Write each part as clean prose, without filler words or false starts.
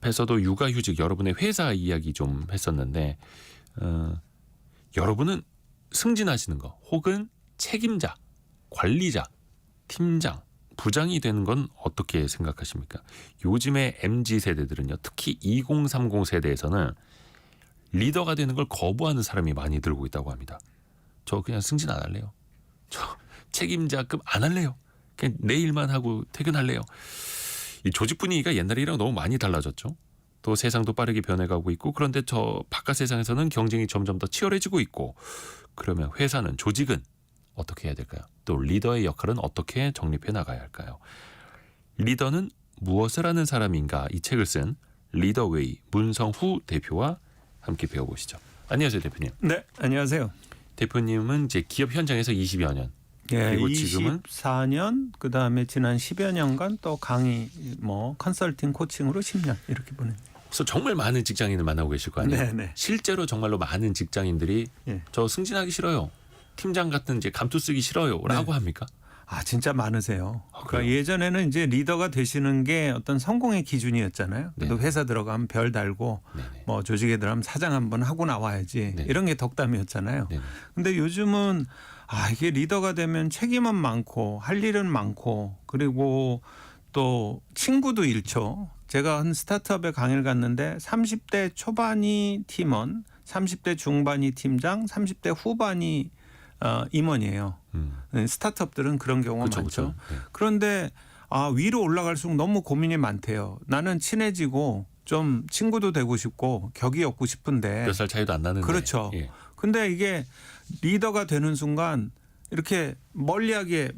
앞에서도 육아휴직 여러분의 회사 이야기 좀 했었는데 여러분은 승진하시는 거 혹은 책임자, 관리자, 팀장, 부장이 되는 건 어떻게 생각하십니까? 요즘의 MZ 세대들은요, 특히 2030 세대에서는 리더가 되는 걸 거부하는 사람이 많이 들고 있다고 합니다. 저 그냥 승진 안 할래요. 저 책임자급 안 할래요. 그냥 내 일만 하고 퇴근할래요. 이 조직 분위기가 옛날이랑 너무 많이 달라졌죠. 또 세상도 빠르게 변해가고 있고, 그런데 저 바깥 세상에서는 경쟁이 점점 더 치열해지고 있고, 그러면 회사는, 조직은 어떻게 해야 될까요? 또 리더의 역할은 어떻게 정립해 나가야 할까요? 리더는 무엇을 하는 사람인가, 이 책을 쓴 리더웨이 문성후 대표와 함께 배워보시죠. 안녕하세요, 대표님. 네, 안녕하세요. 대표님은 이제 기업 현장에서 20여 년, 예, 그리고 지금은 24년, 그다음에 지난 10여 년간 또 강의, 컨설팅, 코칭으로 10년 이렇게 보냈네요. 그래서 정말 많은 직장인을 만나고 계실 거 아니에요. 네네. 실제로 정말로 많은 직장인들이 예. 저 승진하기 싫어요, 팀장 같은 이제 감투 쓰기 싫어요라고 네. 합니까? 아, 진짜 많으세요. 그러니까 그래요? 예전에는 이제 리더가 되시는 게 어떤 성공의 기준이었잖아요. 그래도 회사 들어가면 별 달고 네네. 뭐 조직에 들어가면 사장 한번 하고 나와야지, 네. 이런 게 덕담이었잖아요. 네네. 근데 요즘은 이게 리더가 되면 책임은 많고 할 일은 많고, 그리고 또 친구도 잃죠. 제가 한 스타트업에 강의를 갔는데 30대 초반이 팀원, 30대 중반이 팀장, 30대 후반이 임원이에요. 스타트업들은 그런 경우가 그쵸, 많죠. 그쵸. 네. 그런데 위로 올라갈수록 너무 고민이 많대요. 나는 친해지고 좀 친구도 되고 싶고 격이 얻고 싶은데. 몇 살 차이도 안 나는데. 그렇죠. 예. 근데 이게 리더가 되는 순간 이렇게 멀리하게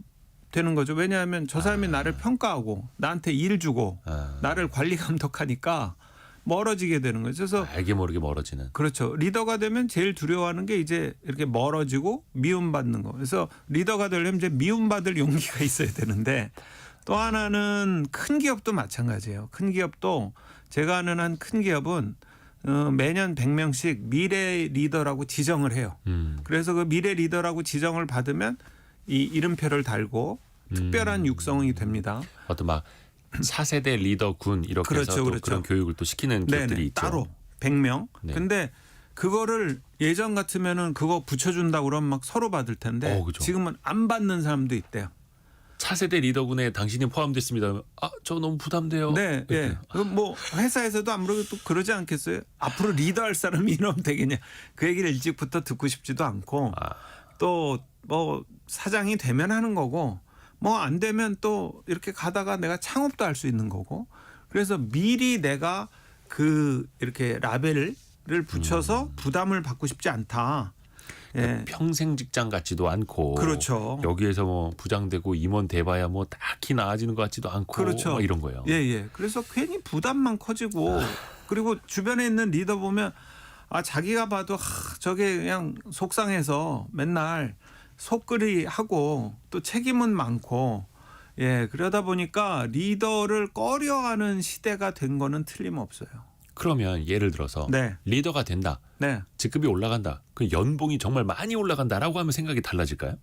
되는 거죠. 왜냐하면 저 사람이 나를 평가하고 나한테 일 주고 나를 관리 감독하니까 멀어지게 되는 거죠. 그래서 알게 모르게 멀어지는. 그렇죠. 리더가 되면 제일 두려워하는 게 이제 이렇게 멀어지고 미움받는 거. 그래서 리더가 되려면 이제 미움받을 용기가 있어야 되는데, 또 하나는 큰 기업도 마찬가지예요. 큰 기업도 제가 아는 한 큰 기업은 매년 100명씩 미래 리더라고 지정을 해요. 그래서 그 미래 리더라고 지정을 받으면 이 이름표를 달고 특별한 육성이 됩니다. 어떤 막 4세대 리더군 이렇게 그렇죠, 해서 또 그렇죠. 그런 교육을 또 시키는 기업들이 네네, 있죠. 따로 100명. 네. 근데 그거를 예전 같으면은 그거 붙여준다고 그러면 막 서로 받을 텐데 그죠. 지금은 안 받는 사람도 있대요. 4세대 리더군에 당신이 포함됐습니다. 저 너무 부담돼요. 네, 예. 뭐 회사에서도 아무래도 또 그러지 않겠어요? 앞으로 리더할 사람이 이러면 되겠냐? 그 얘기를 일찍부터 듣고 싶지도 않고, 또 뭐 사장이 되면 하는 거고, 뭐 안 되면 또 이렇게 가다가 내가 창업도 할 수 있는 거고, 그래서 미리 내가 이렇게 라벨을 붙여서 부담을 받고 싶지 않다. 예. 평생 직장 같지도 않고, 그렇죠. 여기에서 뭐 부장되고 임원 돼봐야 뭐 딱히 나아지는 것 같지도 않고, 그렇죠. 뭐 이런 거예요. 예, 예. 그래서 괜히 부담만 커지고, 그리고 주변에 있는 리더 보면 자기가 봐도 저게 그냥 속상해서 맨날 속끓이 하고 또 책임은 많고, 예, 그러다 보니까 리더를 꺼려하는 시대가 된 거는 틀림없어요. 그러면 예를 들어서 네. 리더가 된다, 네. 직급이 올라간다, 그 연봉이 정말 많이 올라간다라고 하면 생각이 달라질까요?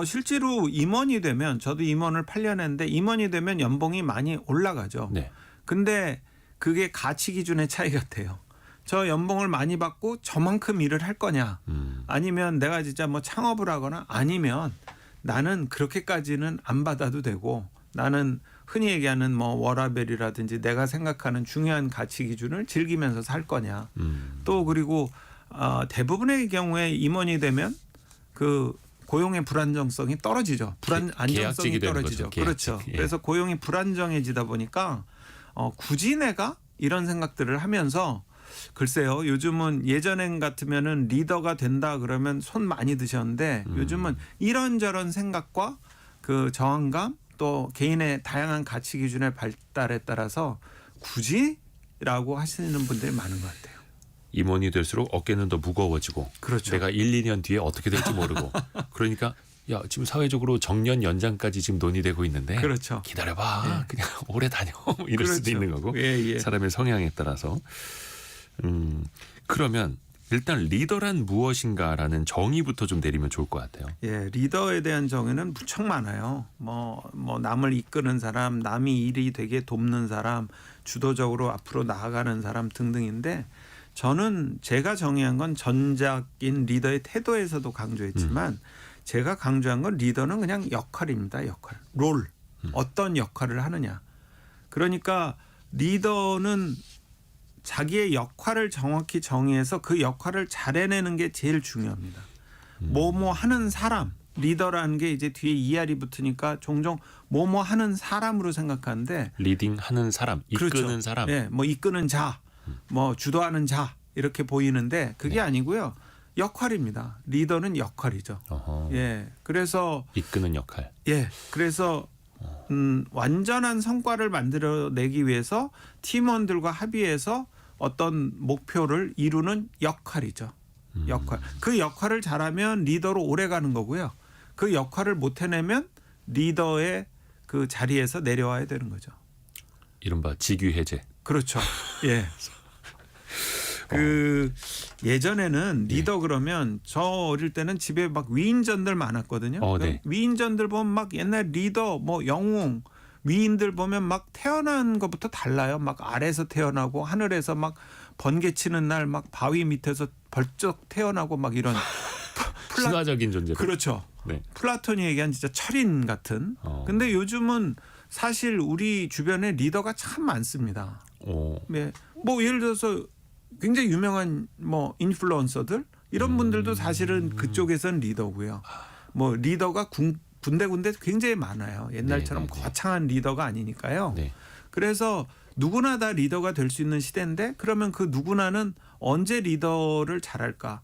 실제로 임원이 되면, 저도 임원을 8년 했는데 임원이 되면 연봉이 많이 올라가죠. 네. 근데 그게 가치 기준의 차이 같아요. 저 연봉을 많이 받고 저만큼 일을 할 거냐, 아니면 내가 진짜 뭐 창업을 하거나, 아니면 나는 그렇게까지는 안 받아도 되고 나는 흔히 얘기하는 뭐 워라밸이라든지 내가 생각하는 중요한 가치 기준을 즐기면서 살 거냐. 또 그리고 대부분의 경우에 임원이 되면 그 고용의 불안정성이 떨어지죠. 안정성이 떨어지죠. 거죠. 그렇죠. 예. 그래서 고용이 불안정해지다 보니까 굳이 내가 이런 생각들을 하면서, 글쎄요, 요즘은 예전엔 같으면은 리더가 된다 그러면 손 많이 드셨는데 요즘은 이런저런 생각과 그 저항감, 또 개인의 다양한 가치 기준의 발달에 따라서 굳이라고 하시는 분들이 많은 것 같아요. 임원이 될수록 어깨는 더 무거워지고, 그렇죠. 내가 1, 2년 뒤에 어떻게 될지 모르고, 그러니까 야, 지금 사회적으로 정년 연장까지 지금 논의되고 있는데, 그렇죠. 기다려봐, 그냥 오래 다녀, 이럴 수도 그렇죠. 있는 거고, 예, 예. 사람의 성향에 따라서. 그러면 일단 리더란 무엇인가라는 정의부터 좀 내리면 좋을 것 같아요. 예, 리더에 대한 정의는 무척 많아요. 뭐 남을 이끄는 사람, 남이 일이 되게 돕는 사람, 주도적으로 앞으로 나아가는 사람 등등인데 저는 제가 정의한 건 전작인 리더의 태도에서도 강조했지만 제가 강조한 건 리더는 그냥 역할입니다. 역할. 롤. 어떤 역할을 하느냐. 그러니까 리더는 자기의 역할을 정확히 정의해서 그 역할을 잘 해내는 게 제일 중요합니다. 뭐뭐 하는 사람, 리더라는 게 이제 뒤에 ER이 붙으니까 종종 뭐뭐 하는 사람으로 생각하는데 리딩하는 사람, 이끄는 그렇죠. 사람. 네, 뭐 이끄는 자, 뭐 주도하는 자 이렇게 보이는데 그게 아니고요. 역할입니다. 리더는 역할이죠. 어허. 예, 그래서 이끄는 역할. 예, 그래서 완전한 성과를 만들어내기 위해서 팀원들과 합의해서 어떤 목표를 이루는 역할이죠. 역할. 그 역할을 잘하면 리더로 오래 가는 거고요. 그 역할을 못 해내면 리더의 그 자리에서 내려와야 되는 거죠. 이른바 직위 해제. 그렇죠. 예. 그 예전에는 리더 그러면 저 어릴 때는 집에 막 위인전들 많았거든요. 네. 위인전들 보면 막 옛날 리더 뭐 영웅 위인들 보면 막 태어난 것부터 달라요. 막 아래에서 태어나고 하늘에서 막 번개 치는 날 막 바위 밑에서 벌쩍 태어나고 막 이런 신화적인 존재. 그렇죠. 네. 플라톤이 얘기한 진짜 철인 같은. 근데 요즘은 사실 우리 주변에 리더가 참 많습니다. 네. 뭐 예를 들어서 굉장히 유명한 뭐 인플루언서들 이런 분들도 사실은 그쪽에서는 리더고요. 뭐 리더가 군데군데 굉장히 많아요. 옛날처럼 네. 거창한 리더가 아니니까요. 네. 그래서 누구나 다 리더가 될 수 있는 시대인데 그러면 그 누구나는 언제 리더를 잘할까?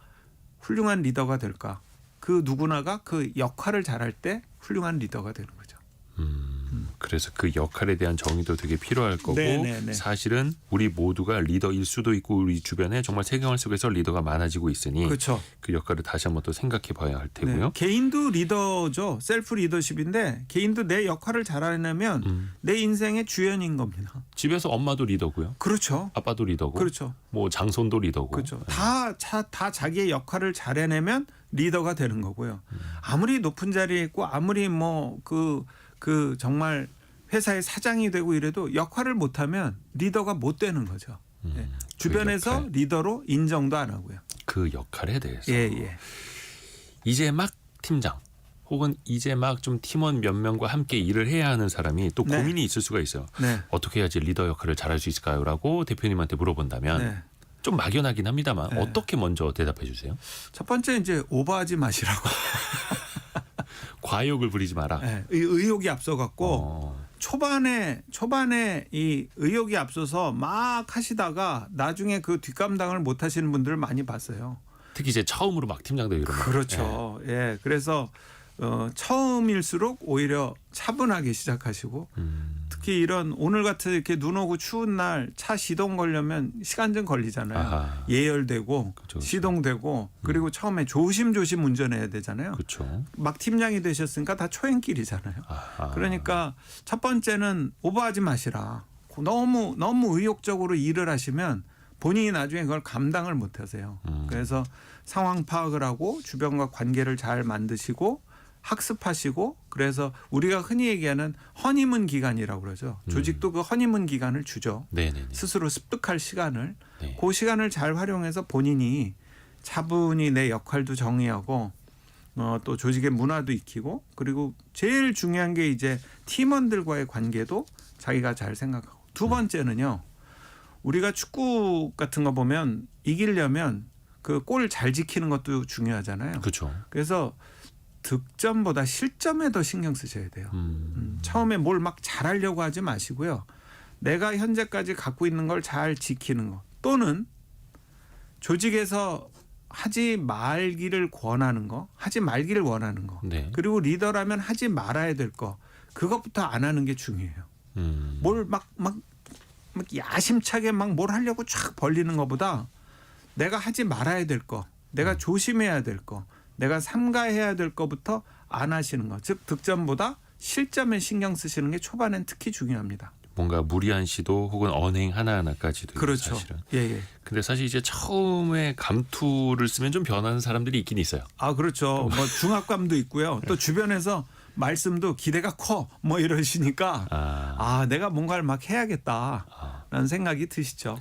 훌륭한 리더가 될까? 그 누구나가 그 역할을 잘할 때 훌륭한 리더가 되는 거죠. 그래서 그 역할에 대한 정의도 되게 필요할 거고 네네네. 사실은 우리 모두가 리더일 수도 있고 우리 주변에 정말 세계관 속에서 리더가 많아지고 있으니 그렇죠. 그 역할을 다시 한번 또 생각해 봐야 할 테고요. 네. 개인도 리더죠. 셀프 리더십인데 개인도 내 역할을 잘하려면 내 인생의 주연인 겁니다. 집에서 엄마도 리더고요. 그렇죠. 아빠도 리더고 그렇죠. 뭐 장손도 리더고. 그렇죠. 다 자기의 역할을 잘 해내면 리더가 되는 거고요. 아무리 높은 자리에 있고 아무리 뭐 그 정말 회사의 사장이 되고 이래도 역할을 못하면 리더가 못 되는 거죠. 예. 주변에서 역할. 리더로 인정도 안 하고요. 그 역할에 대해서 예. 이제 막 팀장 혹은 이제 막 좀 팀원 몇 명과 함께 일을 해야 하는 사람이 또 네. 고민이 있을 수가 있어요. 네. 어떻게 해야지 리더 역할을 잘할 수 있을까요?라고 대표님한테 물어본다면 네. 좀 막연하긴 합니다만 네. 어떻게 먼저 대답해 주세요? 첫 번째 이제 오버하지 마시라고. 과욕을 부리지 마라. 네. 의욕이 앞서갖고 초반에 이 의욕이 앞서서 막 하시다가 나중에 그 뒷감당을 못 하시는 분들을 많이 봤어요. 특히 이제 처음으로 막 팀장 되고 이러면. 그렇죠. 예. 그래서 처음일수록 오히려 차분하게 시작하시고 특히 이런 오늘 같은 이렇게 눈 오고 추운 날 차 시동 걸려면 시간 좀 걸리잖아요. 아하. 예열되고 그렇죠. 시동되고 그리고 처음에 조심조심 운전해야 되잖아요. 그렇죠. 막 팀장이 되셨으니까 다 초행길이잖아요. 아하. 그러니까 첫 번째는 오버하지 마시라. 너무 의욕적으로 일을 하시면 본인이 나중에 그걸 감당을 못 하세요. 그래서 상황 파악을 하고 주변과 관계를 잘 만드시고 학습하시고 그래서 우리가 흔히 얘기하는 허니문 기간이라고 그러죠. 조직도 그 허니문 기간을 주죠. 네네네. 스스로 습득할 시간을. 네. 그 시간을 잘 활용해서 본인이 차분히 내 역할도 정의하고 또 조직의 문화도 익히고 그리고 제일 중요한 게 이제 팀원들과의 관계도 자기가 잘 생각하고 두 번째는요. 우리가 축구 같은 거 보면 이기려면 그 골 잘 지키는 것도 중요하잖아요. 그렇죠. 그래서 득점보다 실점에 더 신경 쓰셔야 돼요. 처음에 뭘 막 잘하려고 하지 마시고요. 내가 현재까지 갖고 있는 걸 잘 지키는 거 또는 조직에서 하지 말기를 권하는 거, 하지 말기를 원하는 거. 네. 그리고 리더라면 하지 말아야 될 거. 그것부터 안 하는 게 중요해요. 뭘 막 야심차게 막 뭘 하려고 쫙 벌리는 것보다 내가 하지 말아야 될 거, 내가 조심해야 될 거, 내가 삼가해야 될 거부터 안 하시는 거. 즉 득점보다 실점에 신경 쓰시는 게 초반엔 특히 중요합니다. 뭔가 무리한 시도 혹은 언행 하나하나까지도 그렇죠. 사실은. 예. 근데 사실 이제 처음에 감투를 쓰면 좀 변하는 사람들이 있긴 있어요. 아 그렇죠. 뭐 중압감도 있고요. 또 주변에서 말씀도 기대가 커 뭐 이러시니까 내가 뭔가를 막 해야겠다라는 생각이 드시죠.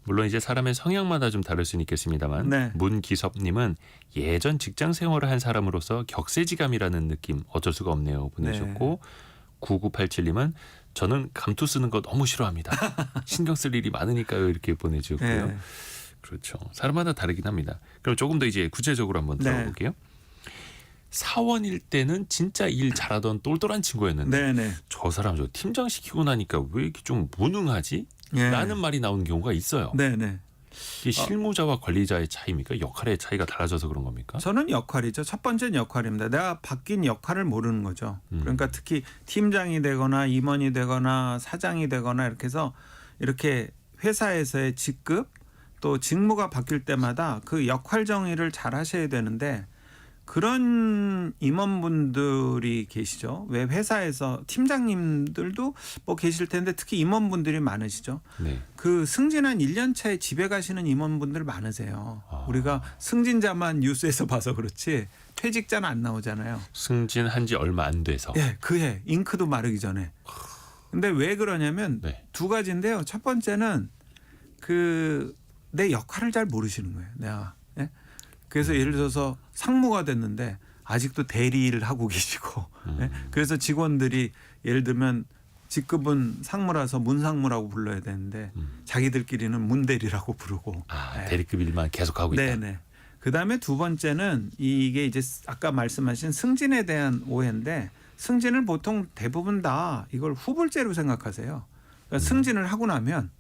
물론 이제 사람의 성향마다 좀 다를 수는 있겠습니다만 네. 문기섭님은 예전 직장 생활을 한 사람으로서 격세지감이라는 느낌 어쩔 수가 없네요 보내셨고 9987님은 저는 감투 쓰는 거 너무 싫어합니다. 신경 쓸 일이 많으니까요 이렇게 보내주셨고요. 네. 그렇죠. 사람마다 다르긴 합니다. 그럼 조금 더 이제 구체적으로 한번 네. 들어볼게요. 사원일 때는 진짜 일 잘하던 똘똘한 친구였는데 네네. 저 사람 저 팀장 시키고 나니까 왜 이렇게 좀 무능하지? 예. 라는 말이 나오는 경우가 있어요. 네네. 이게 실무자와 관리자의 차이입니까? 역할의 차이가 달라져서 그런 겁니까? 저는 역할이죠. 첫 번째는 역할입니다. 내가 바뀐 역할을 모르는 거죠. 그러니까 특히 팀장이 되거나 임원이 되거나 사장이 되거나 이렇게 해서 이렇게 회사에서의 직급 또 직무가 바뀔 때마다 그 역할 정의를 잘 하셔야 되는데 그런 임원분들이 계시죠. 왜 회사에서 팀장님들도 뭐 계실 텐데 특히 임원분들이 많으시죠. 네. 그 승진한 1년 차에 집에 가시는 임원분들 많으세요. 우리가 승진자만 뉴스에서 봐서 그렇지 퇴직자는 안 나오잖아요. 승진한 지 얼마 안 돼서. 예, 그해 잉크도 마르기 전에. 근데 왜 그러냐면 네. 두 가지인데요. 첫 번째는 그 내 역할을 잘 모르시는 거예요. 내가. 예? 그래서 예를 들어서 상무가 됐는데 아직도 대리 일을 하고 계시고 예? 그래서 직원들이 예를 들면 직급은 상무라서 문상무라고 불러야 되는데 자기들끼리는 문대리라고 부르고 대리급 일만 계속하고 있다. 네네. 그다음에 두 번째는 이게 이제 아까 말씀하신 승진에 대한 오해인데 승진을 보통 대부분 다 이걸 후불제로 생각하세요. 그러니까 승진을 하고 나면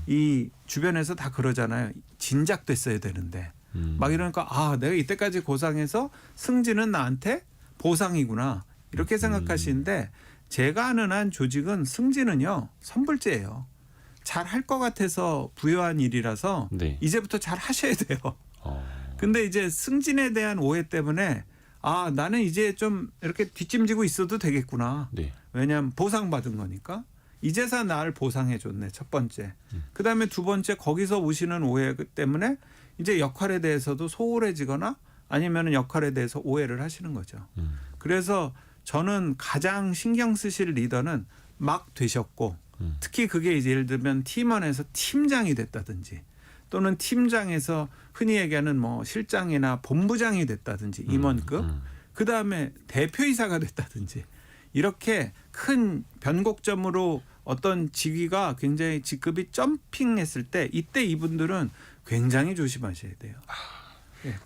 이 주변에서 다 그러잖아요. 진작됐어야 되는데 막 이러니까 내가 이때까지 고상해서 승진은 나한테 보상이구나 이렇게 생각하시는데 제가 아는 한 조직은 승진은요 선불제예요. 잘 할 것 같아서 부여한 일이라서 네. 이제부터 잘 하셔야 돼요. 근데 이제 승진에 대한 오해 때문에 나는 이제 좀 이렇게 뒷짐지고 있어도 되겠구나. 네. 왜냐하면 보상받은 거니까. 이제서 나를 보상해 줬네. 첫 번째. 그다음에 두 번째 거기서 오시는 오해 때문에 이제 역할에 대해서도 소홀해지거나 아니면 역할에 대해서 오해를 하시는 거죠. 그래서 저는 가장 신경 쓰실 리더는 막 되셨고 특히 그게 이제 예를 들면 팀원에서 팀장이 됐다든지 또는 팀장에서 흔히 얘기하는 뭐 실장이나 본부장이 됐다든지 임원급 그다음에 대표이사가 됐다든지 이렇게 큰 변곡점으로 어떤 직위가 굉장히 직급이 점핑했을 때 이때 이분들은 굉장히 조심하셔야 돼요.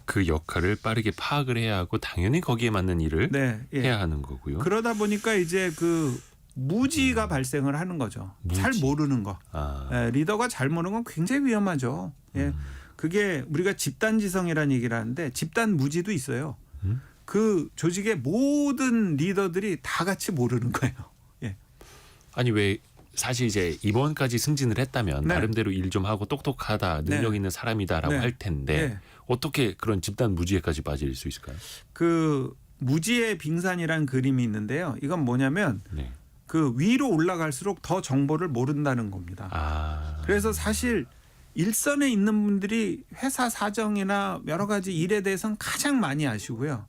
그 역할을 빠르게 파악을 해야 하고 당연히 거기에 맞는 일을 해야 하는 거고요. 그러다 보니까 이제 그 무지가 발생을 하는 거죠. 잘 모르는 거. 리더가 잘 모르는 건 굉장히 위험하죠. 그게 우리가 집단지성이라는 얘기를 하는데 집단 무지도 있어요. 그 조직의 모든 리더들이 다 같이 모르는 거예요. 아니 왜 사실 이제 이번까지 승진을 했다면 네. 나름대로 일 좀 하고 똑똑하다 능력 있는 사람이다라고 할 텐데 어떻게 그런 집단 무지에까지 빠질 수 있을까요? 그 무지의 빙산이라는 그림이 있는데요. 이건 뭐냐면 그 위로 올라갈수록 더 정보를 모른다는 겁니다. 그래서 사실 일선에 있는 분들이 회사 사정이나 여러 가지 일에 대해서는 가장 많이 아시고요.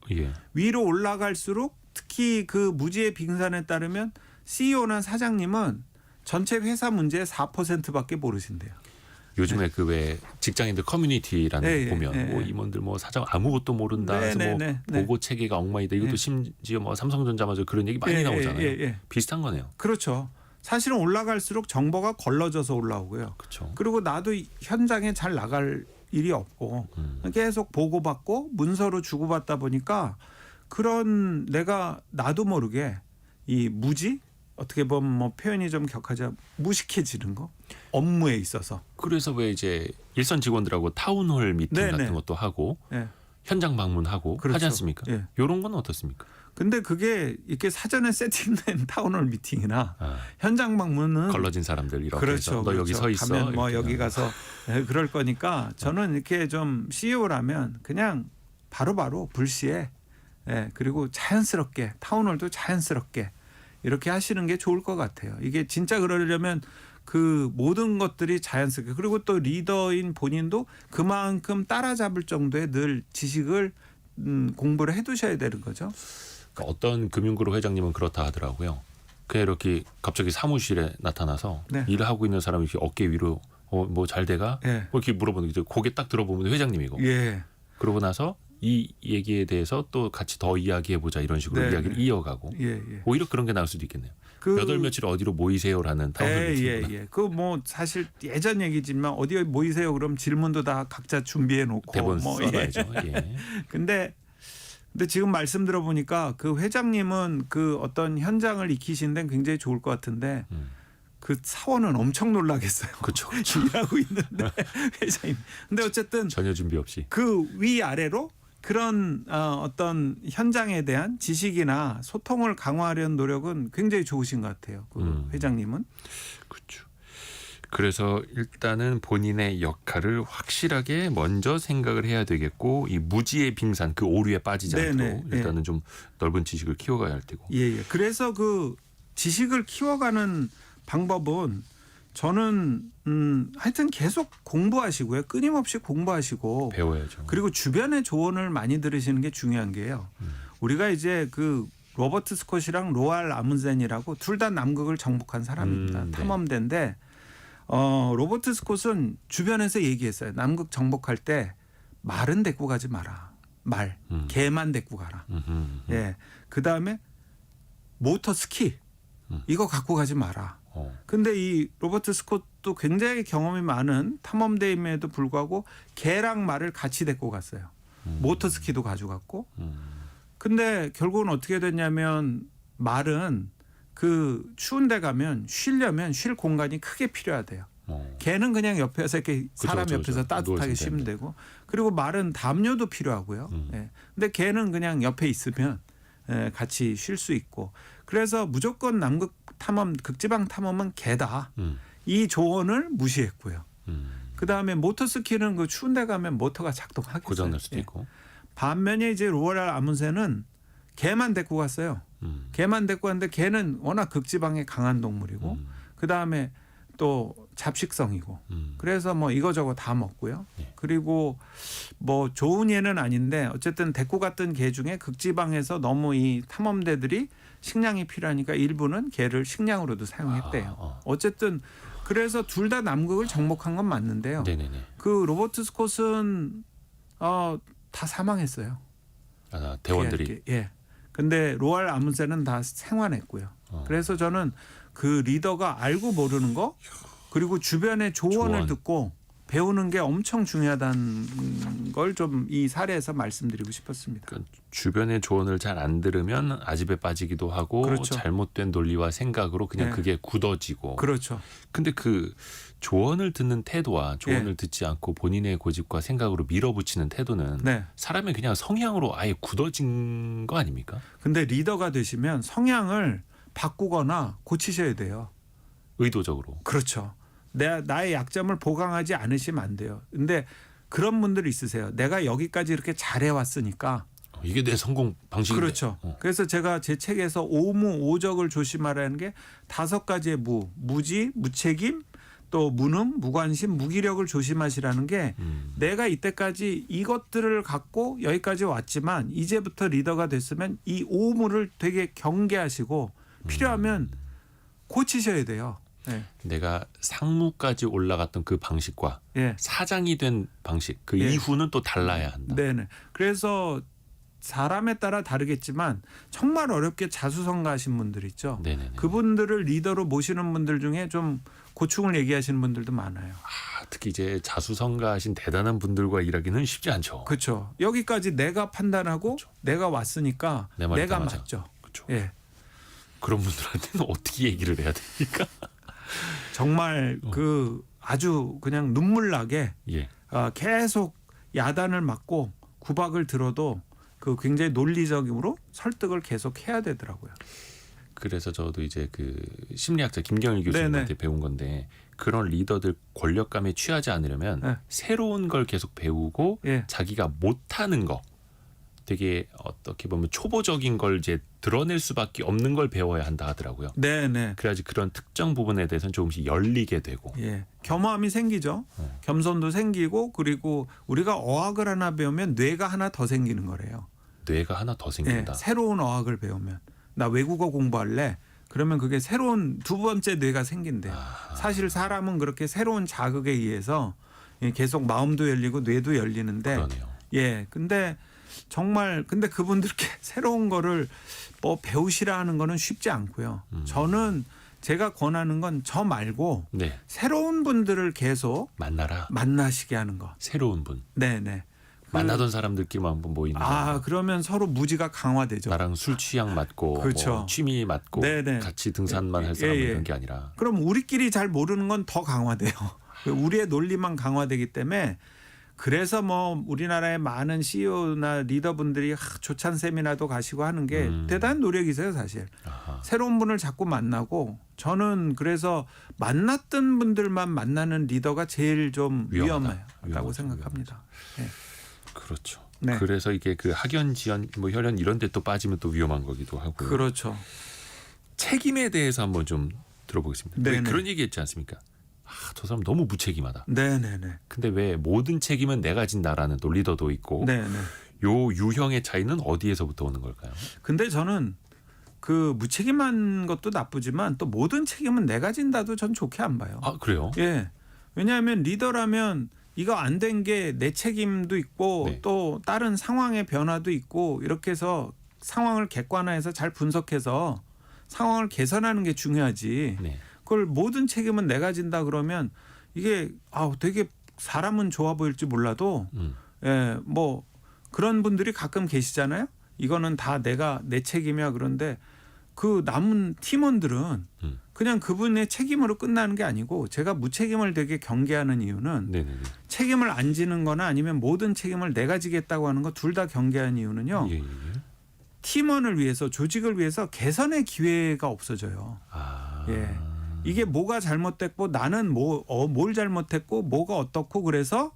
위로 올라갈수록 특히 그 무지의 빙산에 따르면 CEO나 사장님은 전체 회사 문제의 4%밖에 모르신대요. 요즘에 그 왜 직장인들 커뮤니티라는 거 보면 뭐 임원들 뭐 사장 아무것도 모른다 해서 뭐 보고 체계가 엉망이다 이것도 심지어 뭐 삼성전자마저 그런 얘기 많이 나오잖아요. 비슷한 거네요. 그렇죠. 사실은 올라갈수록 정보가 걸러져서 올라오고요. 그렇죠. 그리고 나도 현장에 잘 나갈 일이 없고 계속 보고받고 문서로 주고받다 보니까 그런 내가 나도 모르게 이 무지 어떻게 보면 뭐 표현이 좀 격하죠. 무식해지는 거 업무에 있어서. 그래서 왜 이제 일선 직원들하고 타운홀 미팅 같은 것도 하고 현장 방문하고 하지 않습니까? 이런 건 어떻습니까? 근데 그게 이렇게 사전에 세팅된 타운홀 미팅이나 현장 방문은 걸러진 사람들 이렇게 해서 너 여기 서 있어. 가면 뭐 여기 가서 그럴 거니까 저는 이렇게 좀 CEO라면 그냥 바로바로 불시에 그리고 자연스럽게 타운홀도 자연스럽게 이렇게 하시는 게 좋을 것 같아요. 이게 진짜 그러려면 그 모든 것들이 자연스럽게 그리고 또 리더인 본인도 그만큼 따라잡을 정도의 늘 지식을 공부를 해두셔야 되는 거죠. 그러니까 어떤 금융그룹 회장님은 그렇다 하더라고요. 그냥 이렇게 갑자기 사무실에 나타나서 네. 일을 하고 있는 사람이 이렇게 어깨 위로 뭐 잘 돼가? 예. 뭐 이렇게 물어보는 게 고개 딱 들어보면 회장님이고. 예. 그러고 나서 이 얘기에 대해서 또 같이 더 이야기해보자 이런 식으로 네, 이야기를 네. 이어가고 예. 예. 오히려 그런 게 나올 수도 있겠네요. 몇 월 며칠 어디로 모이세요라는 타운홀 미팅이구나. 예. 그 뭐 사실 예전 얘기지만 어디에 모이세요 그럼 질문도 다 각자 준비해 놓고 대본 뭐 써놔야죠. 예. 근데 지금 말씀 들어보니까 그 회장님은 그 어떤 현장을 익히신 데는 굉장히 좋을 것 같은데 그 사원은 엄청 놀라겠어요. 그렇죠. 일하고 있는데 회장님. 근데 어쨌든 전혀 준비 없이. 그 위아래로 그런 어떤 현장에 대한 지식이나 소통을 강화하려는 노력은 굉장히 좋으신 것 같아요. 그 회장님은. 그렇죠. 그래서 일단은 본인의 역할을 확실하게 먼저 생각을 해야 되겠고 이 무지의 빙산 그 오류에 빠지지 네네. 않도록 일단은 좀 넓은 지식을 키워가야 할 테고. 예. 그래서 그 지식을 키워가는 방법은 저는 하여튼 계속 공부하시고요. 끊임없이 공부하시고 배워야죠. 그리고 주변의 조언을 많이 들으시는 게 중요한 게요. 우리가 이제 그 로버트 스콧이랑 로알 아문센이라고 둘 다 남극을 정복한 사람입니다. 네. 탐험대인데 로버트 스콧은 주변에서 얘기했어요. 남극 정복할 때 말은 데리고 가지 마라. 말, 개만 데리고 가라. 예. 그 다음에 모터 스키 이거 갖고 가지 마라. 근데 이 로버트 스콧도 굉장히 경험이 많은 탐험대임에도 불구하고 개랑 말을 같이 데리고 갔어요. 모터 스키도 가져갔고. 근데 결국은 어떻게 됐냐면 말은 그 추운 데 가면 쉬려면 쉴 공간이 크게 필요하대요. 개는 그냥 옆에서 이렇게 사람 옆에서 따뜻하게 쉬면 되고 그리고 말은 담요도 필요하고요. 예. 근데 개는 그냥 옆에 있으면 같이 쉴 수 있고 그래서 무조건 남극 탐험 극지방 탐험은 개다. 이 조언을 무시했고요. 그다음에 모터스키는 그 추운 데 가면 모터가 작동하겠어요. 고장날 수도 예. 있고. 반면에 이제 로알 아문센은 개만 데리고 갔어요. 개만 데리고 갔는데 개는 워낙 극지방에 강한 동물이고 그다음에 또 잡식성이고 그래서 뭐 이거저거 다 먹고요. 네. 그리고 뭐 좋은 예는 아닌데 어쨌든 데리고 갔던 개 중에 극지방에서 너무 이 탐험대들이 식량이 필요하니까 일부는 개를 식량으로도 사용했대요. 어쨌든 그래서 둘 다 남극을 정복한 건 맞는데요. 네네네. 그 로버트 스콧은 다 사망했어요. 대원들이. 예. 근데 로알 아문센은 다 생還했고요. 그래서 저는 그 리더가 알고 모르는 거 그리고 주변의 조언을 듣고 배우는 게 엄청 중요하다는 걸 좀 이 사례에서 말씀드리고 싶었습니다. 그러니까 주변의 조언을 잘 안 들으면 아집에 빠지기도 하고 그렇죠. 잘못된 논리와 생각으로 그냥 네. 그게 굳어지고. 그렇죠. 근데 그 조언을 듣는 태도와 조언을 듣지 않고 본인의 고집과 생각으로 밀어붙이는 태도는 네. 사람의 그냥 성향으로 아예 굳어진 거 아닙니까? 근데 리더가 되시면 성향을 바꾸거나 고치셔야 돼요. 의도적으로. 그렇죠. 나의 약점을 보강하지 않으시면 안 돼요. 근데 그런 분들 있으세요. 내가 여기까지 이렇게 잘해왔으니까. 이게 내 성공 방식인데. 그렇죠. 그래서 제가 제 책에서 오무오적을 조심하라는 게 5가지의 무지, 무책임, 또 무능, 무관심, 무기력을 조심하시라는 게 내가 이때까지 이것들을 갖고 여기까지 왔지만 이제부터 리더가 됐으면 이 오무를 되게 경계하시고 필요하면 고치셔야 돼요. 네. 내가 상무까지 올라갔던 그 방식과 예. 사장이 된 방식 그 예. 이후는 또 달라야 한다. 네네. 그래서 사람에 따라 다르겠지만 정말 어렵게 자수성가하신 분들 있죠. 네네네. 그분들을 리더로 모시는 분들 중에 좀 고충을 얘기하시는 분들도 많아요. 특히 이제 자수성가하신 대단한 분들과 일하기는 쉽지 않죠. 그렇죠. 여기까지 내가 판단하고 그렇죠. 내가 왔으니까 내 말이 내가 다 맞아. 맞죠. 그렇죠. 예. 그런 분들한테는 어떻게 얘기를 해야 됩니까? 정말 그 아주 그냥 눈물 나게 예. 계속 야단을 맞고 구박을 들어도 그 굉장히 논리적으로 설득을 계속 해야 되더라고요. 그래서 저도 이제 그 심리학자 김경일 교수님한테 네네. 배운 건데 그런 리더들 권력감에 취하지 않으려면 네. 새로운 걸 계속 배우고 예. 자기가 못하는 거 되게 어떻게 보면 초보적인 걸 이제 드러낼 수밖에 없는 걸 배워야 한다 하더라고요. 네네. 그래야지 그런 특정 부분에 대해서는 조금씩 열리게 되고. 예. 겸허함이 생기죠. 겸손도 생기고 그리고 우리가 어학을 하나 배우면 뇌가 하나 더 생기는 거래요. 뇌가 하나 더 예. 생긴다. 새로운 어학을 배우면 나 외국어 공부할래. 그러면 그게 새로운 두 번째 뇌가 생긴대요. 사실 사람은 그렇게 새로운 자극에 의해서 계속 마음도 열리고 뇌도 열리는데 그러네요. 예. 근데 정말 근데 그분들께 새로운 거를 뭐 배우시라 하는 거는 쉽지 않고요. 저는 제가 권하는 건 저 말고 네. 새로운 분들을 계속 만나라. 만나시게 하는 거. 새로운 분. 네네. 만나던 사람들끼리만 한번 모이는 거. 그러면 서로 무지가 강화되죠. 나랑 술 취향 맞고 그렇죠. 뭐 취미 맞고 네네. 같이 등산만 할 예, 사람 예. 이런 게 아니라. 그럼 우리끼리 잘 모르는 건 더 강화돼요. 우리의 논리만 강화되기 때문에 그래서 뭐 우리나라의 많은 CEO나 리더분들이 조찬 세미나도 가시고 하는 게 대단한 노력이세요, 사실. 아하. 새로운 분을 자꾸 만나고 저는 그래서 만났던 분들만 만나는 리더가 제일 좀 위험하다고 위험하죠. 생각합니다. 네. 그렇죠. 네. 그래서 이게 그 학연, 지연, 뭐 혈연 이런 데 또 빠지면 또 위험한 거기도 하고. 그렇죠. 책임에 대해서 한번 좀 들어보겠습니다. 왜 네네. 그런 얘기했지 않습니까? 저 사람 너무 무책임하다. 네네네. 근데 왜 모든 책임은 내가 진다라는 또 리더도 있고 네네. 요 유형의 차이는 어디에서부터 오는 걸까요? 근데 저는 그 무책임한 것도 나쁘지만 또 모든 책임은 내가 진다도 전 좋게 안 봐요. 아 그래요? 예. 왜냐하면 리더라면 이거 안 된 게 내 책임도 있고 네. 또 다른 상황의 변화도 있고 이렇게 해서 상황을 객관화해서 잘 분석해서 상황을 개선하는 게 중요하지. 네. 그걸 모든 책임은 내가 진다 그러면 이게 되게 사람은 좋아 보일지 몰라도 예, 뭐 그런 분들이 가끔 계시잖아요. 이거는 다 내 책임이야. 그런데 그 남은 팀원들은 그냥 그분의 책임으로 끝나는 게 아니고 제가 무책임을 되게 경계하는 이유는 네네네. 책임을 안 지는 거나 아니면 모든 책임을 내가 지겠다고 하는 거 둘 다 경계하는 이유는요. 예, 예. 팀원을 위해서 조직을 위해서 개선의 기회가 없어져요. 아. 예. 이게 뭐가 잘못됐고 나는 뭘 잘못했고 뭐가 어떻고 그래서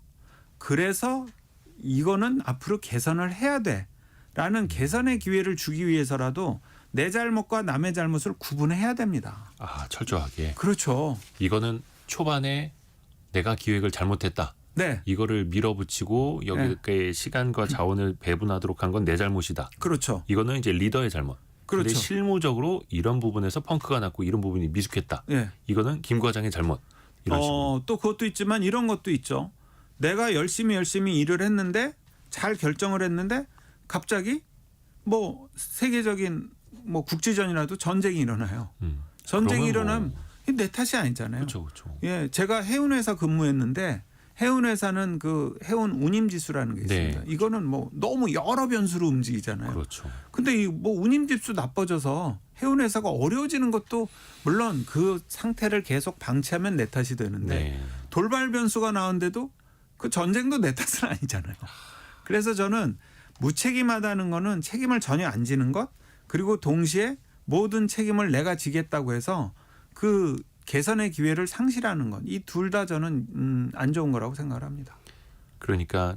이거는 앞으로 개선을 해야 돼라는 개선의 기회를 주기 위해서라도 내 잘못과 남의 잘못을 구분해야 됩니다. 아 철저하게. 그렇죠. 이거는 초반에 내가 기획을 잘못했다. 네. 이거를 밀어붙이고 여기에 시간과 자원을 배분하도록 한 건 내 잘못이다. 그렇죠. 이거는 이제 리더의 잘못. 그런데 그렇죠. 실무적으로 이런 부분에서 펑크가 났고 이런 부분이 미숙했다. 예. 이거는 김 과장의 잘못. 이런 식으로. 또 그것도 있지만 이런 것도 있죠. 내가 열심히 일을 했는데 잘 결정을 했는데 갑자기 뭐 세계적인 뭐 국지전이라도 전쟁이 일어나요. 전쟁이 그러면 일어나면 내 탓이 아니잖아요. 그렇죠, 그렇죠. 예, 제가 해운회사 근무했는데 해운회사는 그 해운 운임지수라는 게 있습니다. 네. 이거는 뭐 너무 여러 변수로 움직이잖아요. 그렇죠. 근데 이 뭐 운임지수 나빠져서 해운회사가 어려워지는 것도 물론 그 상태를 계속 방치하면 내 탓이 되는데 네. 돌발 변수가 나오는데도 그 전쟁도 내 탓은 아니잖아요. 그래서 저는 무책임하다는 거는 책임을 전혀 안 지는 것 그리고 동시에 모든 책임을 내가 지겠다고 해서 그 개선의 기회를 상실하는 것. 이 둘 다 저는 안 좋은 거라고 생각을 합니다. 그러니까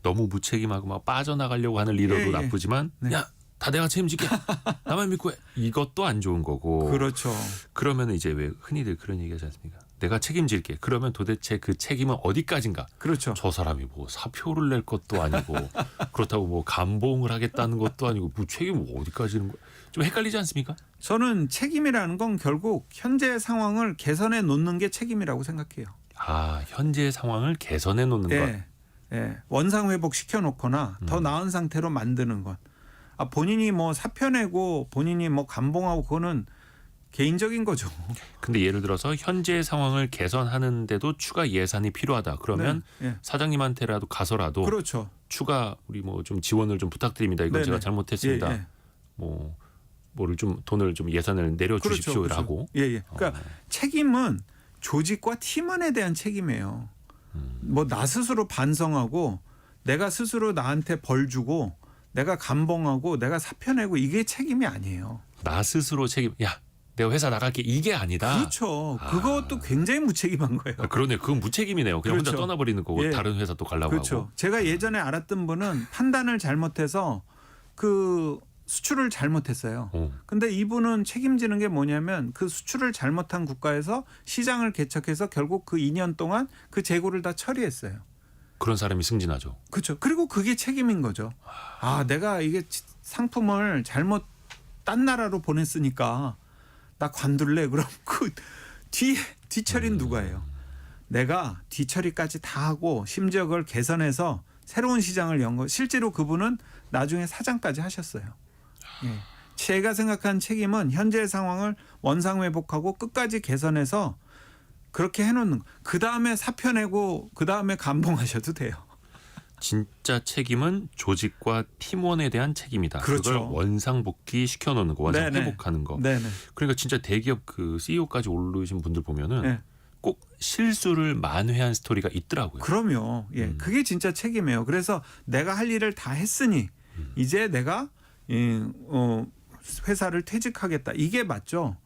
너무 무책임하고 막 빠져나가려고 하는 리더도 예, 예. 나쁘지만 네. 야, 다 내가 책임질게. 나만 믿고 해. 이것도 안 좋은 거고. 그렇죠. 그러면 이제 왜 흔히들 그런 얘기 하지 않습니까? 내가 책임질게. 그러면 도대체 그 책임은 어디까지인가? 그렇죠. 저 사람이 뭐 사표를 낼 것도 아니고 그렇다고 뭐 감봉을 하겠다는 것도 아니고 뭐 책임 어디까지는 거야? 좀 헷갈리지 않습니까? 저는 책임이라는 건 결국 현재 상황을 개선해 놓는 게 책임이라고 생각해요. 아, 현재 상황을 개선해 놓는 것. 예. 예. 원상 회복 시켜 놓거나 더 나은 상태로 만드는 것. 본인이 뭐 사표 내고 본인이 뭐 감봉하고 그거는 개인적인 거죠. 근데 예를 들어서 현재 상황을 개선하는데도 추가 예산이 필요하다. 그러면 네. 예. 사장님한테라도 가서라도 그렇죠. 추가 우리 뭐 좀 지원을 좀 부탁드립니다. 이건 네네. 제가 잘못했습니다. 예, 예. 뭐 뭐를 좀 돈을 좀 예산을 내려 주십시오라고. 그렇죠. 예, 예. 그러니까 책임은 조직과 팀원에 대한 책임이에요. 뭐 나 스스로 반성하고 내가 스스로 나한테 벌 주고 내가 감봉하고 내가 사표 내고 이게 책임이 아니에요. 나 스스로 책임. 야, 내가 회사 나갈게 이게 아니다. 그렇죠. 그것도 굉장히 무책임한 거예요. 그러네. 그건 무책임이네요. 그냥 혼자 그렇죠. 떠나버리는 거고 예. 다른 회사 또 가려고 그렇죠. 하고. 제가 예전에 알았던 분은 판단을 잘못해서 그 수출을 잘못했어요. 근데 이분은 책임지는 게 뭐냐면 그 수출을 잘못한 국가에서 시장을 개척해서 결국 그 2년 동안 그 재고를 다 처리했어요. 그런 사람이 승진하죠. 그렇죠. 그리고 그게 책임인 거죠. 아, 내가 이게 상품을 잘못 딴 나라로 보냈으니까 나 관둘래. 그럼 그 뒤처리는 누가 해요? 내가 뒤처리까지 다 하고 심지어 그걸 개선해서 새로운 시장을 연 거. 실제로 그분은 나중에 사장까지 하셨어요. 예. 제가 생각한 책임은 현재의 상황을 원상 회복하고 끝까지 개선해서 그렇게 해놓는 거. 그 다음에 사표 내고 그 다음에 감봉하셔도 돼요. 진짜 책임은 조직과 팀원에 대한 책임이다. 그렇죠. 그걸 원상복귀 시켜놓는 거, 원상 네네. 회복하는 거. 네네. 그러니까 진짜 대기업 그 CEO까지 오르신 분들 보면은 네. 꼭 실수를 만회한 스토리가 있더라고요. 그럼요. 예, 그게 진짜 책임이에요. 그래서 내가 할 일을 다 했으니 이제 내가 회사를 퇴직하겠다. 이게 맞죠.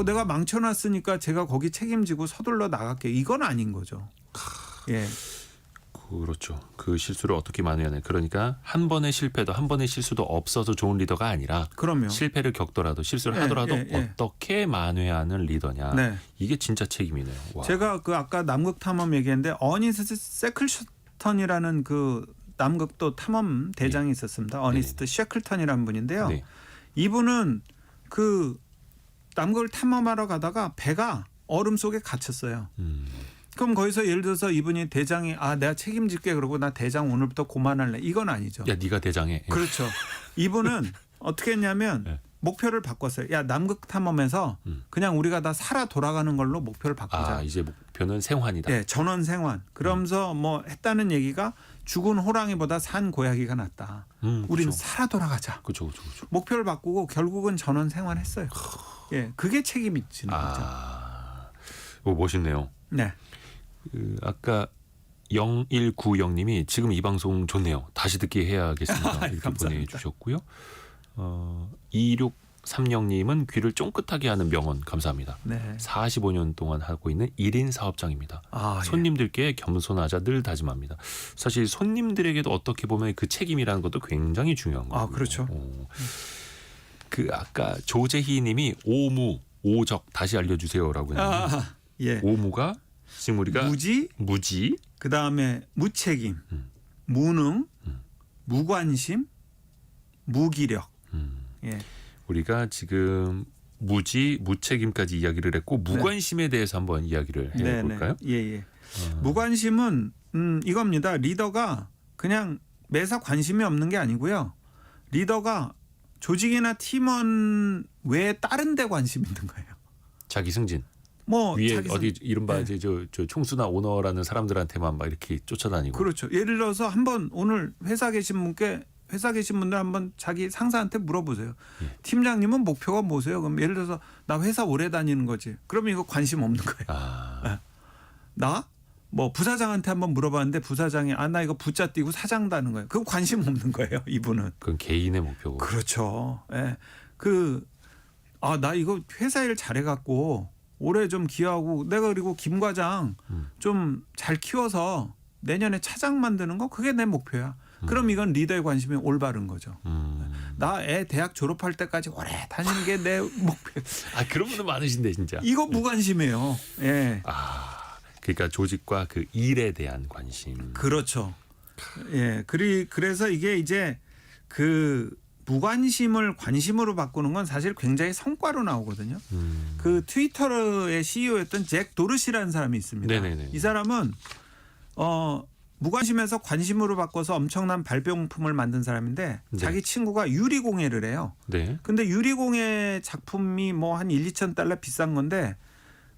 내가 망쳐놨으니까 제가 거기 책임지고 서둘러 나갈게. 이건 아닌 거죠. 예, 그렇죠. 그 실수를 어떻게 만회하냐. 그러니까 한 번의 실패도 한 번의 실수도 없어서 좋은 리더가 아니라 그럼요. 실패를 겪더라도 실수를 예, 하더라도 예, 예. 어떻게 만회하는 리더냐. 네. 이게 진짜 책임이네요. 와. 제가 그 아까 남극 탐험 얘기했는데 어니스트 세클턴이라는 그 남극도 탐험 대장이 있었습니다. 어니스트 셰클턴이라는 분인데요. 네. 이분은 그 남극을 탐험하러 가다가 배가 얼음 속에 갇혔어요. 그럼 거기서 예를 들어서 이분이 대장이 내가 책임질게 그러고 나 대장 오늘부터 고만할래. 이건 아니죠. 야, 네가 대장해. 그렇죠. 이분은 어떻게 했냐면 네. 목표를 바꿨어요. 야, 남극 탐험에서 그냥 우리가 다 살아 돌아가는 걸로 목표를 바꾸자. 이제 목표는 생환이다. 네, 전원 생환. 그러면서 뭐 했다는 얘기가 죽은 호랑이보다 산 고양이가 낫다. 우리는 그렇죠. 살아 돌아가자. 그렇죠. 목표를 바꾸고 결국은 전원 생활했어요. 예, 그게 책임이 지는 거죠. 멋있네요. 네. 아까 0190님이 지금 이 방송 좋네요. 다시 듣기 해야겠습니다. 이렇게 감사합니다. 보내주셨고요. 2630님은 귀를 쫑긋하게 하는 명언 감사합니다. 네. 45년 동안 하고 있는 1인 사업장입니다. 예. 손님들께 겸손하자 늘 다짐합니다. 사실 손님들에게도 어떻게 보면 그 책임이라는 것도 굉장히 중요한 거예요. 그렇죠. 그 아까 조재희님이 오적 다시 알려주세요라고 했는데 예. 오무가 지금 우리가 무지 그다음에 무책임, 무능, 무관심, 무기력. 예. 우리가 지금 무책임까지 이야기를 했고 무관심에 대해서 한번 이야기를 해볼까요? 예. 무관심은 이겁니다. 리더가 그냥 매사 관심이 없는 게 아니고요. 리더가 조직이나 팀원 외에 다른 데 관심 있는 거예요. 자기 승진. 뭐 위에 자기 어디 이른바 네. 이제 저 총수나 오너라는 사람들한테만 막 이렇게 쫓아다니고. 그렇죠. 예를 들어서 한번 오늘 회사 계신 분들 한번 자기 상사한테 물어보세요. 예. 팀장님은 목표가 뭐세요? 그럼 예를 들어서 나 회사 오래 다니는 거지. 그러면 이거 관심 없는 거예요. 나? 뭐 부사장한테 한번 물어봤는데 부사장이 나 이거 부자 띄고 사장다는 거예요. 그거 관심 없는 거예요. 이분은. 그건 개인의 목표고. 그렇죠. 예. 나 이거 회사 일 잘해갖고 올해 좀 기여하고 내가 그리고 김 과장 좀 잘 키워서 내년에 차장 만드는 거 그게 내 목표야. 그럼 이건 리더의 관심이 올바른 거죠. 나 애 대학 졸업할 때까지 오래 다니는 게 내 목표. 그런 분들 많으신데 진짜. 이거 무관심해요. 예. 그러니까 조직과 그 일에 대한 관심. 그렇죠. 예. 그래서 이게 이제 그 무관심을 관심으로 바꾸는 건 사실 굉장히 성과로 나오거든요. 그 트위터의 CEO였던 잭 도르시라는 사람이 있습니다. 네네네. 이 사람은 무관심에서 관심으로 바꿔서 엄청난 발명품을 만든 사람인데 네. 자기 친구가 유리공예를 해요. 네. 근데 유리공예 작품이 뭐 한 1-2천 달러 비싼 건데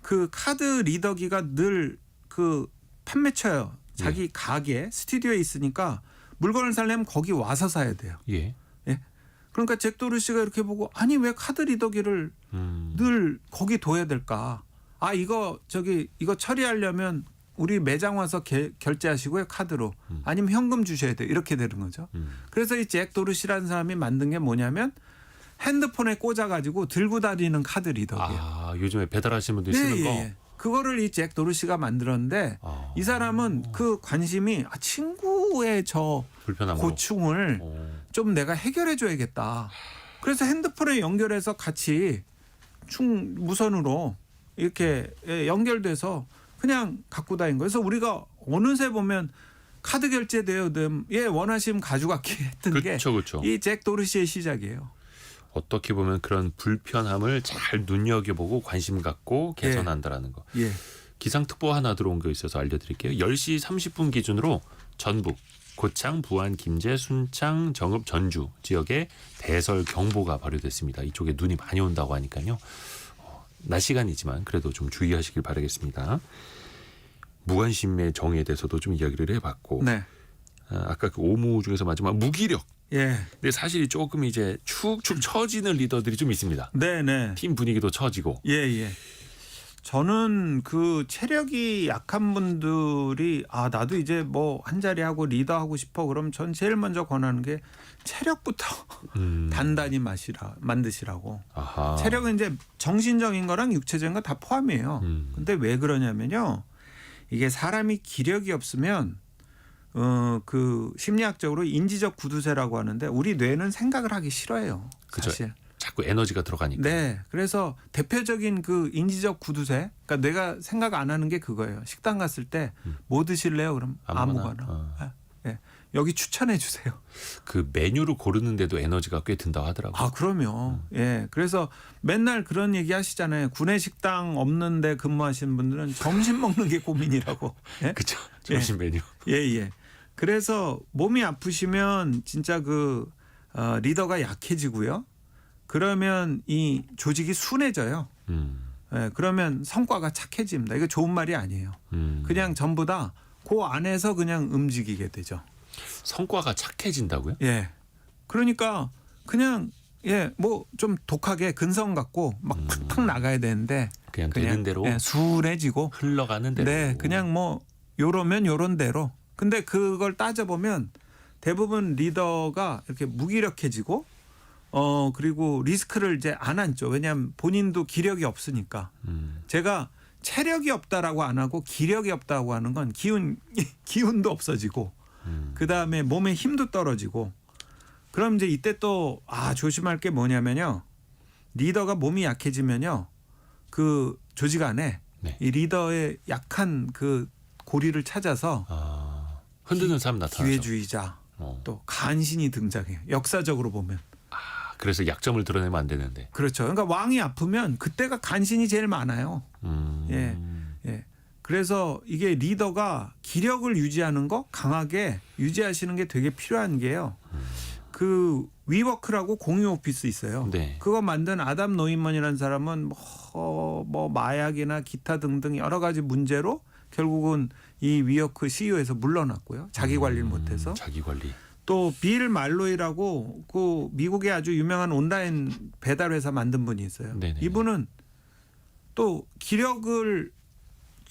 그 카드 리더기가 늘 그 판매처예요. 자기 가게 스튜디오에 있으니까 물건을 사려면 거기 와서 사야 돼요. 예. 그러니까 잭 도르시가 이렇게 보고 왜 카드 리더기를 늘 거기 둬야 될까? 이거 처리하려면 우리 매장 와서 결제하시고요 카드로 아니면 현금 주셔야 돼요. 이렇게 되는 거죠. 그래서 이 잭 도르시라는 사람이 만든 게 뭐냐면 핸드폰에 꽂아가지고 들고 다니는 카드 리더예요. 아, 요즘에 배달하시는 분들이 쓰는 거. 그거를 이 잭 도르시가 만들었는데 아. 이 사람은 그 관심이 친구의 저 불편함으로. 고충을 좀 내가 해결해 줘야겠다. 그래서 핸드폰에 연결해서 같이 무선으로 이렇게 연결돼서 그냥 갖고 다닌 거예요. 그래서 우리가 어느새 보면 카드 결제돼요. 예, 원하시면 가져가게 했던 그렇죠. 게 이 잭 도르시의 시작이에요. 어떻게 보면 그런 불편함을 잘 눈여겨보고 관심 갖고 개선한다라는 거. 예. 기상특보 하나 들어온 거 있어서 알려드릴게요. 10시 30분 기준으로 전북, 고창, 부안, 김제, 순창, 정읍, 전주 지역에 대설 경보가 발효됐습니다. 이쪽에 눈이 많이 온다고 하니까요. 낮 시간이지만 그래도 좀 주의하시길 바라겠습니다. 무관심의 정의에 대해서도 좀 이야기를 해봤고 네. 아까 그 오무 중에서 마지막 무기력. 예. 근데 사실 조금 이제 축축 처지는 리더들이 좀 있습니다. 네네. 팀 분위기도 처지고. 예. 저는 그 체력이 약한 분들이 나도 이제 뭐 한 자리 하고 리더 하고 싶어 그럼 전 제일 먼저 권하는 게 체력부터 단단히 만드시라고. 아하. 체력은 이제 정신적인 거랑 육체적인 거 다 포함이에요. 근데 왜 그러냐면요. 이게 사람이 기력이 없으면 그 심리학적으로 인지적 구두쇠라고 하는데 우리 뇌는 생각을 하기 싫어해요. 사실. 그죠. 자꾸 에너지가 들어가니까. 네. 그래서 대표적인 그 인지적 구두쇠. 그러니까 뇌가 생각 안 하는 게 그거예요. 식당 갔을 때 뭐 드실래요? 그럼 아무거나. 네. 여기 추천해 주세요. 그 메뉴를 고르는데도 에너지가 꽤 든다고 하더라고요. 그럼요. 예. 그래서 맨날 그런 얘기 하시잖아요. 구내 식당 없는데 근무하시는 분들은 점심 먹는 게 고민이라고. 예? 그렇죠. 점심 메뉴. 예. 그래서 몸이 아프시면 진짜 그 리더가 약해지고요. 그러면 이 조직이 순해져요. 예, 그러면 성과가 착해집니다. 이거 좋은 말이 아니에요. 그냥 전부 다 그 안에서 그냥 움직이게 되죠. 성과가 착해진다고요? 예. 그러니까 그냥 뭐 좀 독하게 근성 갖고 막 팍팍 나가야 되는데 그냥 되는 대로 순해지고 흘러가는 대로. 네, 그냥 뭐 요러면 요런 대로. 근데 그걸 따져보면 대부분 리더가 이렇게 무기력해지고 그리고 리스크를 이제 안 안죠. 왜냐하면 본인도 기력이 없으니까. 제가 체력이 없다라고 안 하고 기력이 없다고 하는 건 기운도 없어지고 그다음에 몸에 힘도 떨어지고 그럼 이제 이때 또 조심할 게 뭐냐면요. 리더가 몸이 약해지면요. 그 조직 안에 이 리더의 약한 그 고리를 찾아서 흔드는 사람 나타나죠. 기회주의자 또 간신이 등장해요. 역사적으로 보면. 그래서 약점을 드러내면 안 되는데. 그렇죠. 그러니까 왕이 아프면 그때가 간신이 제일 많아요. 예. 그래서 이게 리더가 기력을 유지하는 거 강하게 유지하시는 게 되게 필요한 게요. 그 위워크라고 공유 오피스 있어요. 네. 그거 만든 아담 노이먼이라는 사람은 뭐 마약이나 기타 등등 여러 가지 문제로 결국은 이 위워크 CEO에서 물러났고요. 자기 관리를 못해서. 자기 관리. 또 빌 말로이라고 그 미국의 아주 유명한 온라인 배달 회사 만든 분이 있어요. 네네. 이분은 또 기력을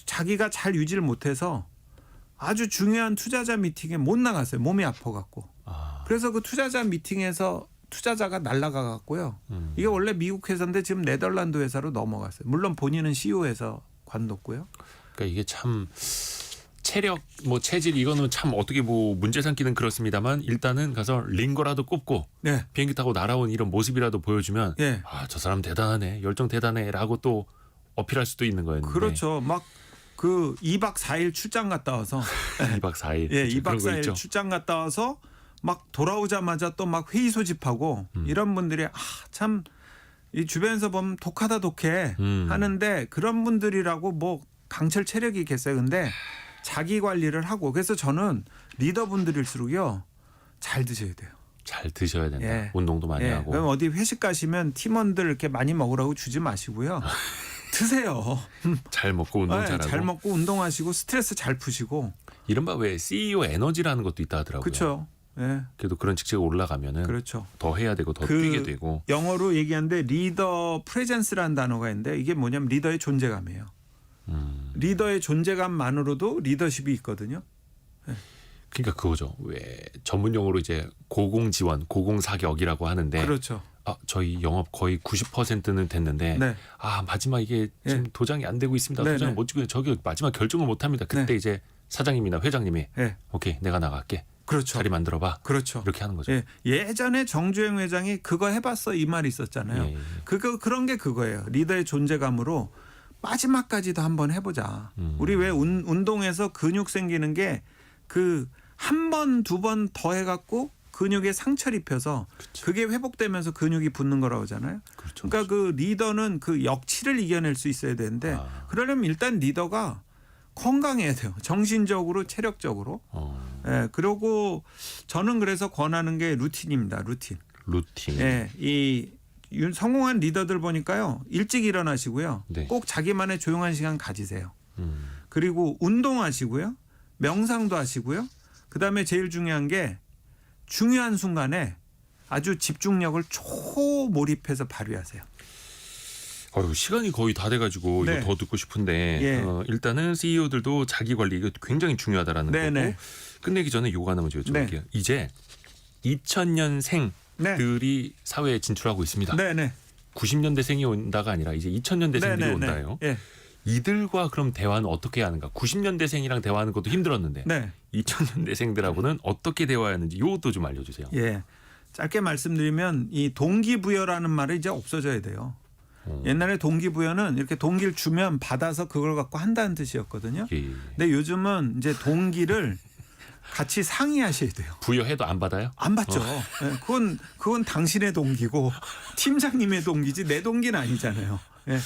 자기가 잘 유지를 못해서 아주 중요한 투자자 미팅에 못 나갔어요. 몸이 아파갖고. 그래서 그 투자자 미팅에서 투자자가 날아가 갖고요. 이게 원래 미국 회사인데 지금 네덜란드 회사로 넘어갔어요. 물론 본인은 CEO에서 관뒀고요. 그러니까 이게 참 체력, 뭐 체질 이거는 참 어떻게 뭐 문제 삼기는 그렇습니다만 일단은 가서 링거라도 꼽고 비행기 타고 날아온 이런 모습이라도 보여주면 저 사람 대단하네, 열정 대단해라고 또 어필할 수도 있는 거였는데. 그렇죠. 막 그 2박 4일 출장 갔다 와서 2박 4일. 예, 그렇죠. 2박 4일 출장 갔다 와서 막 돌아오자마자 또 막 회의 소집하고 이런 분들이 참 이 주변에서 보면 독하다 독해 하는데 그런 분들이라고 뭐 강철 체력이 있겠어요. 근데 자기 관리를 하고 그래서 저는 리더분들일수록요 잘 드셔야 돼요. 잘 드셔야 된다. 운동도 많이 하고. 그럼 어디 회식 가시면 팀원들 이렇게 많이 먹으라고 주지 마시고요. 드세요. 잘 먹고 운동 잘하고. 잘 먹고 운동하시고 스트레스 잘 푸시고. 이른바 왜 CEO 에너지라는 것도 있다 하더라고요. 그렇죠. 그래도 그런 직책이 올라가면은 그렇죠. 더 해야 되고 더 뛰게 되고. 영어로 얘기하는데 리더 프레젠스라는 단어가 있는데 이게 뭐냐면 리더의 존재감이에요. 리더의 존재감만으로도 리더십이 있거든요. 그러니까 그거죠. 왜 전문 용어로 이제 고공지원, 고공사격이라고 하는데 그렇죠. 저희 영업 거의 90%는 됐는데 네. 마지막 이게 지금 예. 도장이 안 되고 있습니다. 네, 도장을 네. 못 찍고 저기 마지막 결정을 못 합니다. 그때 네. 이제 사장님이나 회장님이 예. 오케이 내가 나갈게. 그렇죠. 자리 만들어봐. 그렇죠. 이렇게 하는 거죠. 예. 예전에 정주행 회장이 그거 해봤어 이 말이 있었잖아요. 예, 예. 그런 게 그거예요. 리더의 존재감으로 마지막까지도 한번 해보자. 우리 왜 운동에서 근육 생기는 게 그 한 번, 두 번 더 해갖고 근육에 상처를 입혀서 그쵸. 그게 회복되면서 근육이 붙는 거라고 하잖아요. 그렇죠. 그러니까 그 리더는 그 역치를 이겨낼 수 있어야 되는데 그러려면 일단 리더가 건강해야 돼요. 정신적으로, 체력적으로. 예, 그리고 저는 그래서 권하는 게 루틴입니다. 루틴. 예, 성공한 리더들 보니까요. 일찍 일어나시고요. 네. 꼭 자기만의 조용한 시간 가지세요. 그리고 운동하시고요. 명상도 하시고요. 그다음에 제일 중요한 게 중요한 순간에 아주 집중력을 초몰입해서 발휘하세요. 시간이 거의 다 돼가지고 네. 이거 더 듣고 싶은데 예. 일단은 CEO들도 자기 관리 이거 굉장히 중요하다라는 네네. 거고 끝내기 전에 이거 하나만 여쭤볼게요. 네. 이제 2000년생들이 네. 사회에 진출하고 있습니다. 네네. 90년대생이 온다가 아니라 이제 2000년대생들이 네네네. 온다요. 예. 이들과 그럼 대화는 어떻게 하는가? 90년대생이랑 대화하는 것도 힘들었는데 네. 2000년대생들하고는 어떻게 대화하는지 이것도 좀 알려주세요. 예. 짧게 말씀드리면 이 동기부여라는 말이 이제 없어져야 돼요. 옛날에 동기부여는 이렇게 동기를 주면 받아서 그걸 갖고 한다는 뜻이었거든요. 예. 근데 요즘은 이제 동기를 같이 상의하셔야 돼요. 부여해도 안 받아요? 안 받죠. 예, 그건 당신의 동기고 팀장님의 동기지 내 동기는 아니잖아요. 예.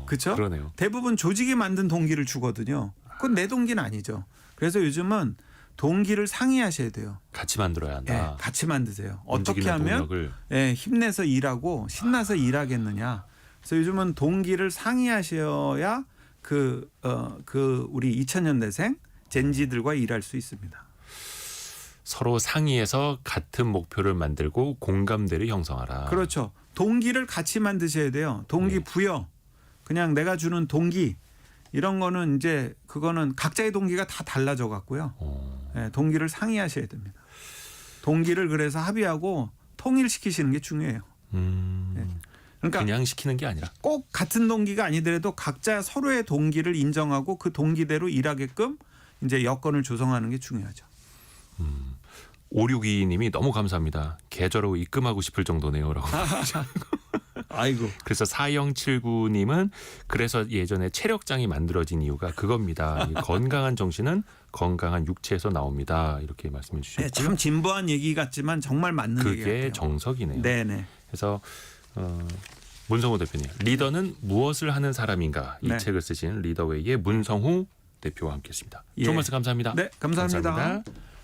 그렇죠? 그러네요. 대부분 조직이 만든 동기를 주거든요. 그건 내 동기는 아니죠. 그래서 요즘은 동기를 상의하셔야 돼요. 같이 만들어야 한다. 예, 같이 만드세요. 어떻게 움직이는 하면 동력을. 힘내서 일하고 신나서 일하겠느냐. 그래서 요즘은 동기를 상의하셔야 그 우리 2000년대생 젠지들과 일할 수 있습니다. 서로 상의해서 같은 목표를 만들고 공감대를 형성하라. 그렇죠. 동기를 같이 만드셔야 돼요. 동기 부여. 그냥 내가 주는 동기 이런 거는 이제 그거는 각자의 동기가 다 달라져 갖고요. 예, 동기를 상의하셔야 됩니다. 동기를 그래서 합의하고 통일시키시는 게 중요해요. 예. 그러니까 그냥 시키는 게 아니라 꼭 같은 동기가 아니더라도 각자 서로의 동기를 인정하고 그 동기대로 일하게끔 이제 여건을 조성하는 게 중요하죠. 5622님이 너무 감사합니다. 계좌로 입금하고 싶을 정도네요라고. 아이고. 그래서 4079님은 그래서 예전에 체력장이 만들어진 이유가 그겁니다. 이 건강한 정신은 건강한 육체에서 나옵니다. 이렇게 말씀해 주셨고요. 네, 참 진부한 얘기 같지만 정말 맞는 얘기 같아요. 그게 정석이네요. 네네. 그래서 문성호 대표님, 리더는 무엇을 하는 사람인가 이 네. 책을 쓰신 리더웨이의 문성호 대표와 함께했습니다. 예. 좋은 말씀 감사합니다. 네, 감사합니다. 감사합니다.